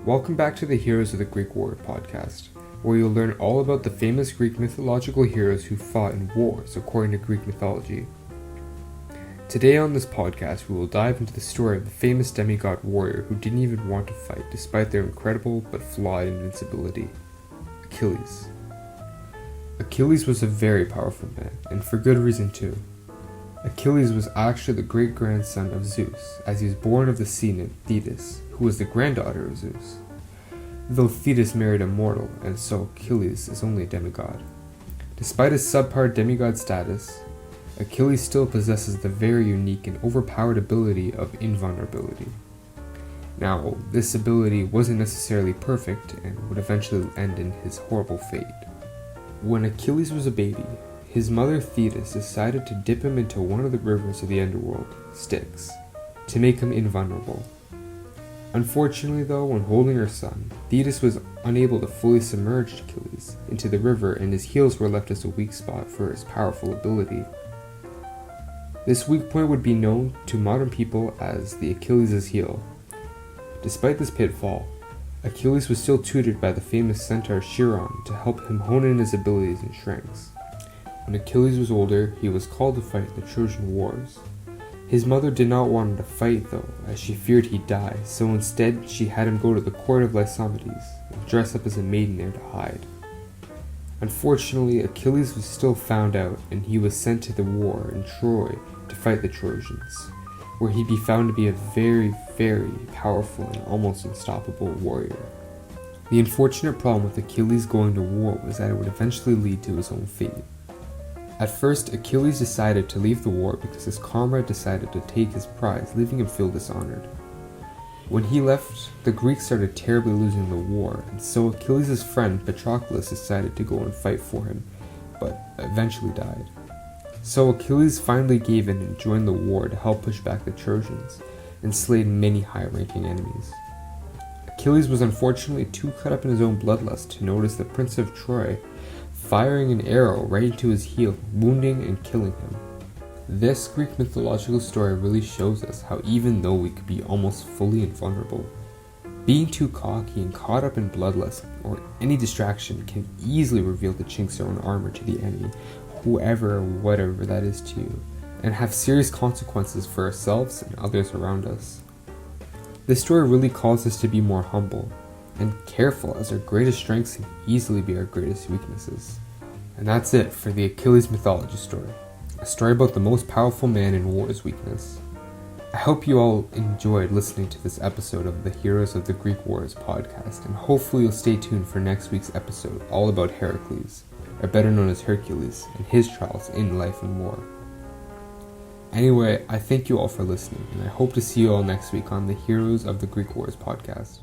Welcome back to the Heroes of the Greek War podcast, where you'll learn all about the famous Greek mythological heroes who fought in wars according to Greek mythology. Today on this podcast, we will dive into the story of the famous demigod warrior who didn't even want to fight despite their incredible but flawed invincibility, Achilles. Achilles was a very powerful man, and for good reason too. Achilles was actually the great-grandson of Zeus, as he was born of the sea nymph Thetis, who was the granddaughter of Zeus. Though Thetis married a mortal, and so Achilles is only a demigod. Despite his subpar demigod status, Achilles still possesses the very unique and overpowered ability of invulnerability. Now, this ability wasn't necessarily perfect, and would eventually end in his horrible fate. When Achilles was a baby, his mother Thetis decided to dip him into one of the rivers of the underworld, Styx, to make him invulnerable. Unfortunately though, when holding her son, Thetis was unable to fully submerge Achilles into the river, and his heels were left as a weak spot for his powerful ability. This weak point would be known to modern people as the Achilles' heel. Despite this pitfall, Achilles was still tutored by the famous centaur Chiron to help him hone in his abilities and strengths. When Achilles was older, he was called to fight in the Trojan Wars. His mother did not want him to fight though, as she feared he'd die, so instead she had him go to the court of Lycomedes and dress up as a maiden there to hide. Unfortunately, Achilles was still found out, and he was sent to the war in Troy to fight the Trojans, where he'd be found to be a very, very powerful and almost unstoppable warrior. The unfortunate problem with Achilles going to war was that it would eventually lead to his own fate. At first, Achilles decided to leave the war because his comrade decided to take his prize, leaving him feel dishonored. When he left, the Greeks started terribly losing the war, and so Achilles' friend Patroclus decided to go and fight for him, but eventually died. So Achilles finally gave in and joined the war to help push back the Trojans, and slayed many high-ranking enemies. Achilles was unfortunately too caught up in his own bloodlust to notice the Prince of Troy firing an arrow right into his heel, wounding and killing him. This Greek mythological story really shows us how even though we could be almost fully invulnerable, being too cocky and caught up in bloodlust or any distraction can easily reveal the chinks in our own armor to the enemy, whoever or whatever that is to you, and have serious consequences for ourselves and others around us. This story really calls us to be more humble and careful, as our greatest strengths can easily be our greatest weaknesses. And that's it for the Achilles mythology story, a story about the most powerful man in war's weakness. I hope you all enjoyed listening to this episode of the Heroes of the Greek Wars podcast, and hopefully you'll stay tuned for next week's episode all about Heracles, or better known as Hercules, and his trials in life and war. Anyway, I thank you all for listening, and I hope to see you all next week on the Heroes of the Greek Wars podcast.